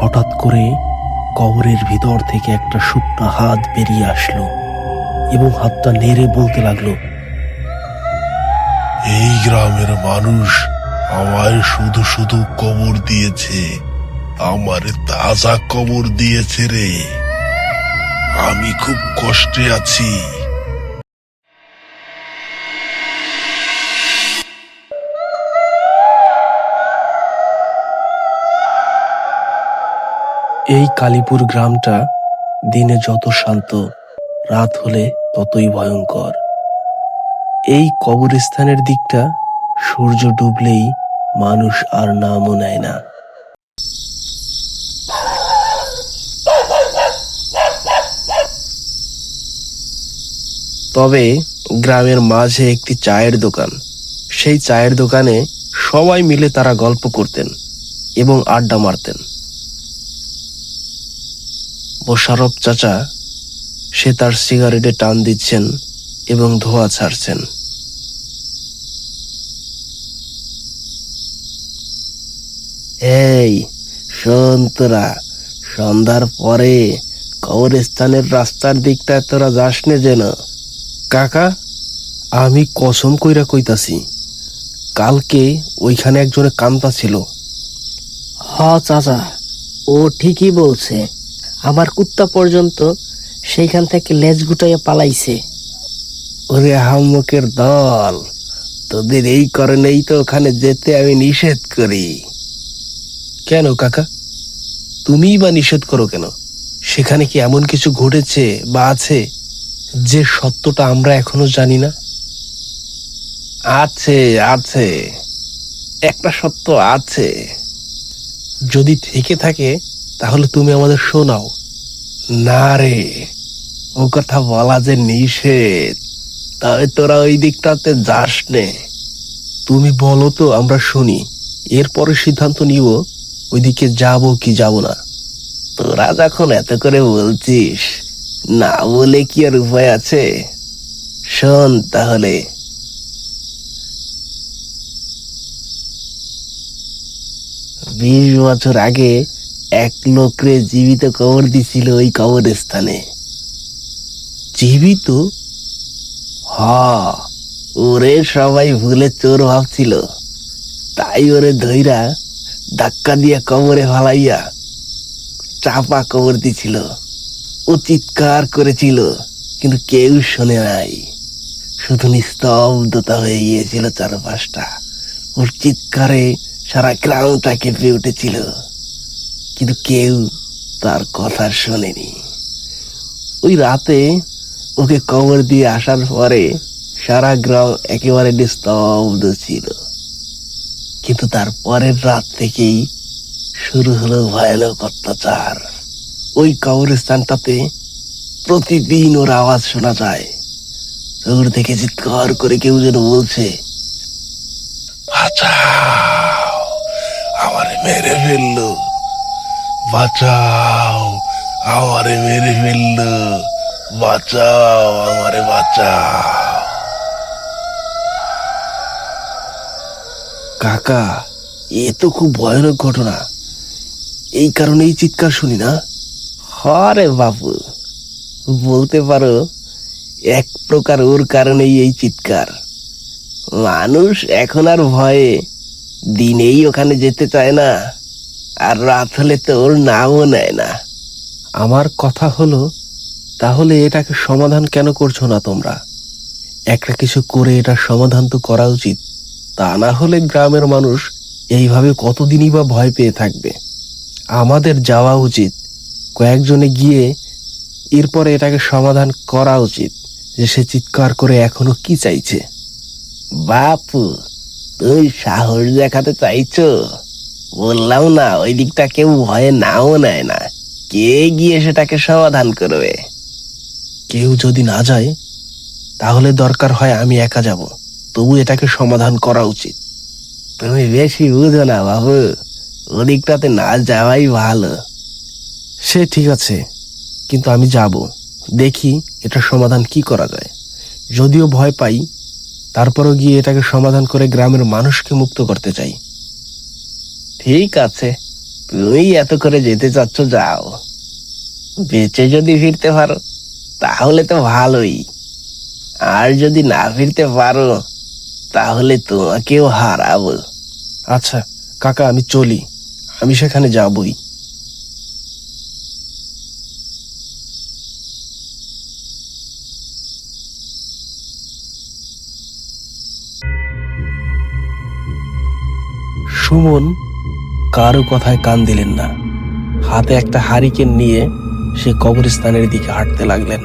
হঠাৎ করে কবরের ভিতর থেকে একটা শুকনো হাত বেরিয়ে আসলো এবং হাতটা নেড়ে বলতে লাগলো, এই গ্রামের মানুষ আমায় শুধু শুধু কবর দিয়েছে, আমার তাজা কবর দিয়েছে রে। আমি খুব কষ্টে আছি। এই কালীপুর গ্রামটা দিনে যত শান্ত, রাত হলে ততই ভয়ঙ্কর। এই কবরস্থানের দিকটা সূর্য ডুবলেই মানুষ আর নামও নেয় না। তবে গ্রামের মাঝে একটি চায়ের দোকান। সেই চায়ের দোকানে সবাই মিলে তারা গল্প করতেন এবং আড্ডা মারতেন। মোশাররফ চাচা, সে তার সিগারেটে টান দিচ্ছেন এবং ধোঁয়া ছাড়ছেন। এই শোন, তোরা সন্ধ্যার পরে কবরস্থানের রাস্তার দিকটা তোরা যাস নে যেন। কাকা, আমি কসম কইরা কইতাছি, কালকে ওইখানে একজনে কান্তা ছিল। হ চাচা, ও ঠিকই বলছে। আমার কুত্তা পর্যন্ত সেইখান থেকে লেজ গুটাইয়া পালাইছে। ওরে আহাম্মকের দল, তোদের এই কারণেই তো ওখানে যেতে আমি নিষেধ করি। কেন কাকা, তুমিই বা নিষেধ করো কেন? সেখানে কি এমন কিছু ঘটেছে বা আছে যে সত্যটা আমরা এখনো জানি না? আছে আছে, একটা সত্য আছে। যদি থেকে থাকে তাহলে তুমি আমাদের শোনাও। না রে, ও কথা বলা যে নিষেধ। তবে তোরা ওই দিকটাতে যাস নে। তুমি বলো তো, আমরা শুনি, এরপরে সিদ্ধান্ত নিব ওইদিকে যাব কি যাব না। তোরা যখন এত করে বলছিস, না বলে কি আর উপায় আছে? শোন তাহলে। 20 বছর আগে এক লোকরে জীবিত কবর দিছিল ওই কবরস্থানে। জীবিত? হ, ওরে সবাই ভুলে চোর ভাবছিল, তাই ওরে ধইরা ধাক্কা দিয়া কবরে ফালাইয়া চাপা কবর দিছিল। ও চিৎকার করেছিল, কিন্তু কেউ শোনে নাই। শুধু নিস্তব্ধতা হয়ে গিয়েছিল চারপাশটা। ওর চিৎকারে সারা গ্রামটা কেঁপে উঠেছিল, কিন্তু কেউ তার কথা শোনেনি। ওই রাতে ওকে কবর দিয়ে আসার পরে সারা গ্রাম একেবারে নিস্তব্ধ ছিল। কিন্তু তার পরের রাত থেকেই শুরু হলো ভয়ানক অত্যাচার। ওই কবরস্থানটাতে প্রতিদিন ওর আওয়াজ শোনা যায়। দূর থেকে চিৎকার করে কেউ যেন বলছে, বাঁচাও, আমারে মেরে ফেললো, বাঁচাও, আমারে মেরে ফেললো, বাঁচাও, আমারে বাঁচাও। কাকা, এ তো খুব ভয়ানক ঘটনা। এই কারণেই চিৎকার শুনি না? হরে বাপু, বলতে পারো এক প্রকার ওর কারণেই এই চিৎকার। মানুষ এখন আর ভয়ে দিনেই ওখানে যেতে চায় না, আর রাত হলে তো ওর নামও নেয় না। আমার কথা হলো, তাহলে এটাকে সমাধান কেন করছো না তোমরা? একটা কিছু করে এটা সমাধান তো করা উচিত। তা না হলে গ্রামের মানুষ এইভাবে কতদিনই বা ভয় পেয়ে থাকবে। আমাদের যাওয়া উচিত, কয়েকজনে গিয়ে এরপরে এটাকে সমাধান করা উচিত, যে সে চিৎকার করে এখনো কি চাইছে। বাপু, তুই সাহস দেখাতে চাইছো? বললাম না, ওই দিকটা কেউ ভয়ে নাও নেয় না। কে গিয়ে সেটাকে সমাধান করবে? কেউ যদি না যায় তাহলে দরকার হয় আমি একা যাব, তবু এটাকে সমাধান করা উচিত। তুমি বেশি বুঝো না বাবু, ওদিকটাতে না যাওয়াই ভালো। সে ঠিক আছে, কিন্তু আমি যাব, দেখি এটা সমাধান কি করা যায়। যদিও ভয় পাই, তারপরও গিয়ে এটাকে সমাধান করে গ্রামের মানুষকে মুক্ত করতে চাই। ঠিক আছে, তুমি এত করে যেতে চাচ্ছ, যাও। বেঁচে যদি ফিরতে পারো তাহলে তো ভালোই, আর যদি না ফিরতে পারো তাহলে তোমাকেও হারাবো। আচ্ছা কাকা, আমি চলি, আমি সেখানে যাবই। সুমন কারো কথায় কান দিলেন না। হাতে একটা হারিকেন নিয়ে সে কবরস্থানের দিকে হাঁটতে লাগলেন।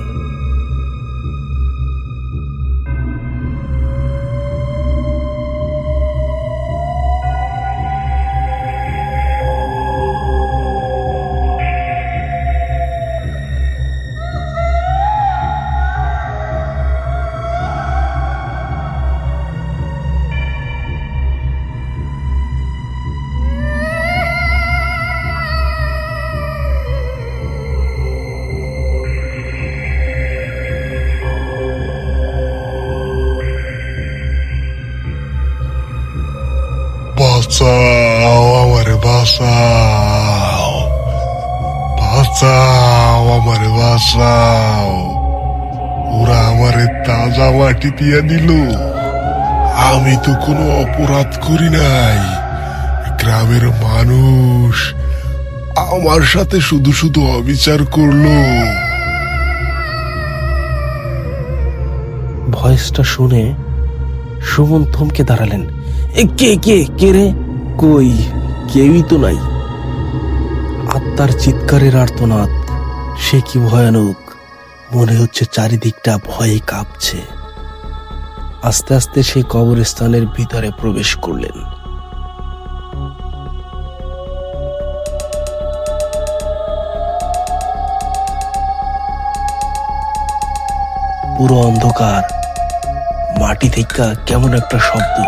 বাঁচাও আমারে, বাঁচাও, বাঁচাও আমারে, বাঁচাও। ওরা আমারে তাজা মাটি দিয়ে দিল। আমি তো কোনো অপরাধ করি নাই। গ্রামের মানুষ আমার সাথে শুধু শুধু অবিচার করলো। ভয়েসটা শুনে সুমন থমকে দাঁড়ালেন। কে কে কে রে? কই, কেউই তো নাই। আত্মার চিৎকারের আর্তনাদ, সে কি ভয়ানক! মনে হচ্ছে চারিদিকটা ভয়ে কাঁপছে। আস্তে আস্তে সে কবরস্থানের ভিতরে প্রবেশ করলেন। পুরো অন্ধকার, মাটি থেকে কেমন একটা শব্দ।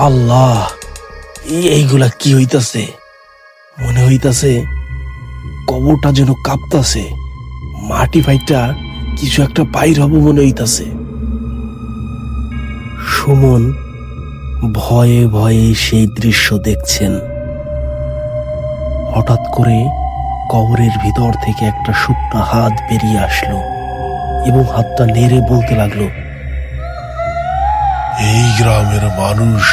আল্লাহ, এইগুলা কি হইতাছে? মনে হইতাছে কবরটা যেন কাঁপতাছে, মাটি ফাইটা কিছু একটা বাইর হব মনে হইতাছে। সুমন ভয়ে ভয়ে সেই দৃশ্য দেখছেন। হঠাৎ করে কবরের ভিতর থেকে একটা শুকনো হাত বেরিয়ে আসলো এবং হাতটা নেড়ে বলতে লাগলো, এই গ্রামের মানুষ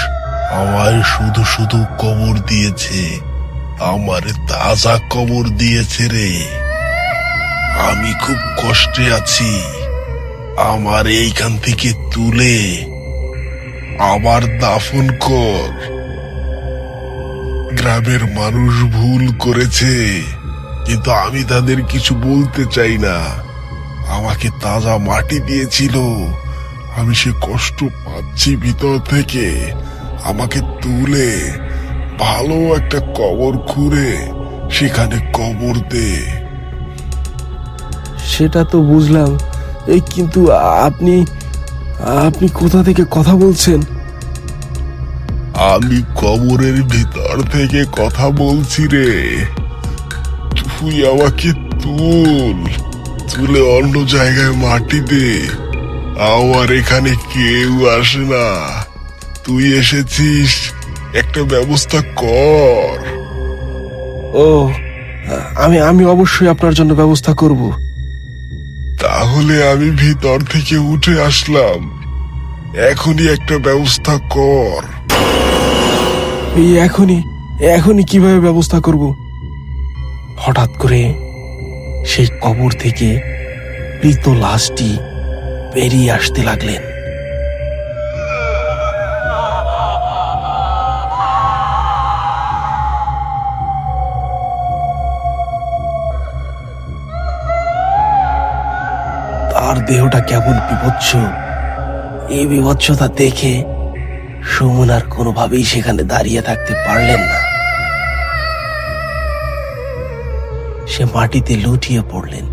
আমায় শুধু শুধু কবর দিয়েছে, আমারে তাজা কবর দিয়েছে রে। আমি খুব কষ্টে আছি, আমার এইখান থেকে তুলে আবার দাফন কর। গ্রামের মানুষ ভুল করেছে, কিন্তু আমি তাদের কিছু বলতে চাই না। আমাকে তাজা মাটি দিয়েছিল, আমি সে কষ্ট পাচ্ছি ভিতর থেকে। আমাকে তুলে ভালো একটা কবর খুঁড়ে সেখানে কবর দে। সেটা তো বুঝলাম, কিন্তু আপনি আপনি কোথা থেকে কথা বলছেন? আমি কবরের ভিতর থেকে কথা বলছি রে। তুই আমাকে তুলে অন্য জায়গায় মাটি দে। আমার এখানে কেউ আসে না, তুই এসেছিস, একটা ব্যবস্থা কর। ও, আমি অবশ্যই আপনার জন্য ব্যবস্থা করব। তাহলে আমি ভিতর থেকে উঠে আসলাম, এখনই একটা ব্যবস্থা কর। এই এখনই কিভাবে ব্যবস্থা করব? হঠাৎ করে সেই কবর থেকে মৃত লাশটি বেরিয়ে আসতে লাগলেন। তার দেহটা কেমন বিভৎস! এই বিভৎসতা দেখে সুমন আর কোনোভাবেই সেখানে দাঁড়িয়ে থাকতে পারলেন না। সে মাটিতে লুটিয়ে পড়লেন।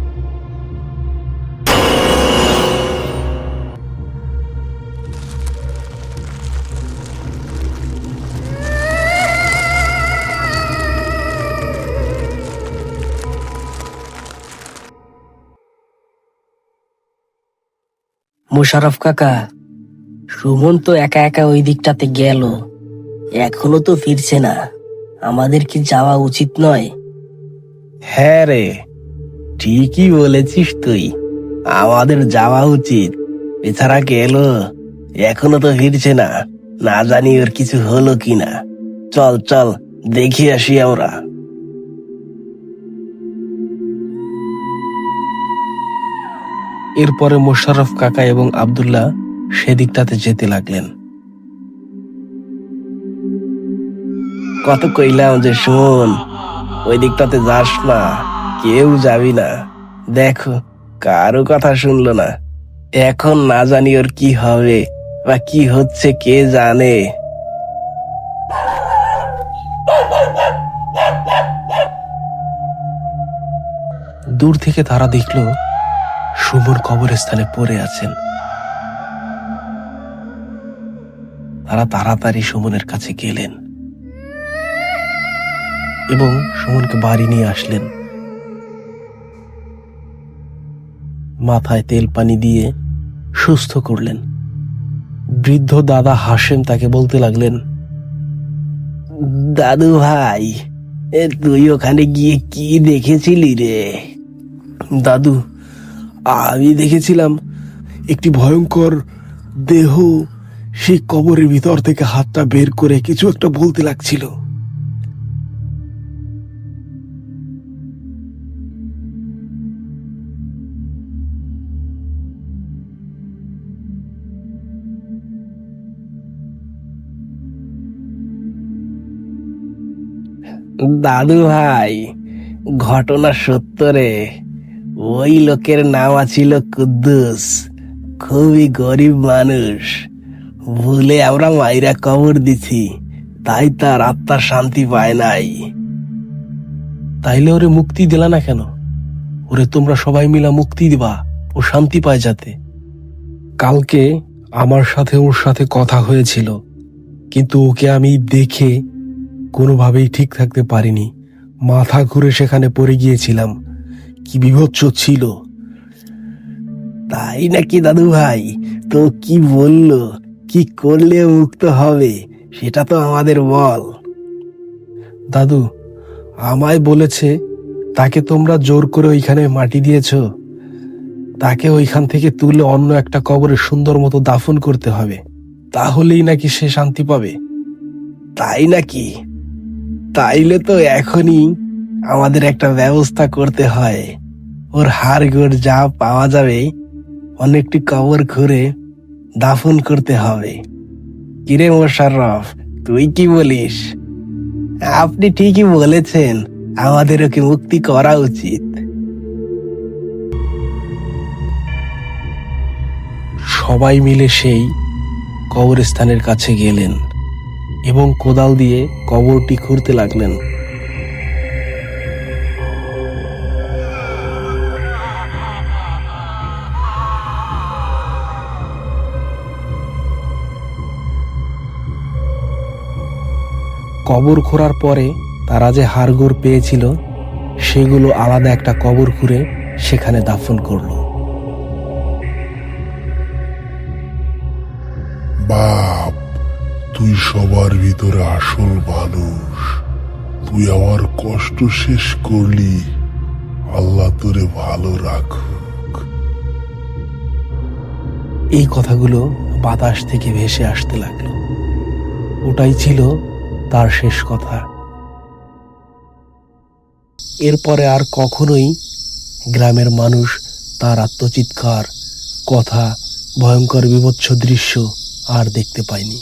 মোশাররফ কাকা, সুমন তো একা একা ওই দিকটাতে গেল, এখনো তো ফিরছে না। আমাদের কি যাওয়া উচিত নয়? হ্যাঁ রে, ঠিকই বলেছিস তুই, আমাদের যাওয়া উচিত। এছাড়া গেল, এখনো তো ফিরছে না, না জানি ওর কিছু হলো কিনা। চল চল, দেখে আসি আমরা। এরপরে মোশাররফ কাকা এবং আব্দুল্লাহ সেদিকটাতে যেতে লাগলেন। কত কইলাম যে শোন, ওই দিকটাতে যাস না, কেউ যাবি না। দেখো, কারো কথা শুনলো না। এখন না জানি ওর কি হবে বা কি হচ্ছে, কে জানে। দূর থেকে তারা দেখলো সুমন কবরস্থানে পড়ে আছেন। তারা তাড়াতাড়ি সুমনের কাছে গেলেন এবং সুমনকে বাড়ি নিয়ে আসলেন। মাথায় তেল পানি দিয়ে সুস্থ করলেন। বৃদ্ধ দাদা হাসেম তাকে বলতে লাগলেন, দাদু ভাই, তুই ওখানে গিয়ে কি দেখেছিলি রে? দাদু, আমি দেখেছিলাম একটি ভয়ঙ্কর দেহ সেই কবরের ভিতর থেকে হাতটা বের করে কিছু একটা বলতে লাগছিল। দাদু ভাই, ঘটনা সত্য রে। ওই লোকের নাম ছিল কুদ্দুস, খুবই গরিব মানুষ। ভুলে আমরা মাইরা কবর দিছি, তাই তার আত্মা শান্তি পায় নাই। তাইলে ওরে মুক্তি দিলা না কেন? ওরে তোমরা সবাই মিলা মুক্তি দিবা, ও শান্তি পায় যাতে। কালকে আমার সাথে ওর সাথে কথা হয়েছিল, কিন্তু ওকে আমি দেখে কোনোভাবেই ঠিক থাকতে পারিনি। মাথা ঘুরে সেখানে পড়ে গিয়েছিলাম। কি বিভৎস ছিল। তাই নাকি দাদু ভাই? তো কি বললো, কি করলে মুক্ত হবে সেটা তো আমাদের বল। দাদু, আমায় বলেছে তাকে তোমরা জোর করে ওইখানে মাটি দিয়েছ, তাকে ওইখান থেকে তুলে অন্য একটা কবরে সুন্দর মতো দাফন করতে হবে, তাহলেই নাকি সে শান্তি পাবে। তাই নাকি? তাইলে তো এখনই আমাদের একটা ব্যবস্থা করতে হয়। ওর হাড়গোড় যা পাওয়া যাবে অনেকটি কবর খুঁড়ে দাফন করতে হবে। কিরে মোশাররফ, তুই কি বলিস? আপনি ঠিকই বলেছেন, আমাদের ওকে মুক্তি করা উচিত। সবাই মিলে সেই কবরস্থানের কাছে গেলেন এবং কোদাল দিয়ে কবরটি খুঁড়তে লাগলেন। কবর খোঁড়ার পরে তারা যে হাড়গোড় পেয়েছিল সেগুলো আলাদা একটা কবর খুঁড়ে সেখানে দাফন করলো। বাপ, তুই সবার ভিতরে আসল মানুষ। তুই আমার কষ্ট শেষ করলি, আল্লাহ তোরে ভালো রাখুক। এই কথাগুলো বাতাস থেকে ভেসে আসতে লাগলো। ওটাই ছিল তার শেষ কথা। এরপরে আর কখনোই গ্রামের মানুষ তার আত্মচিৎকার, কথা, ভয়ঙ্কর বিভৎস দৃশ্য আর দেখতে পায়নি।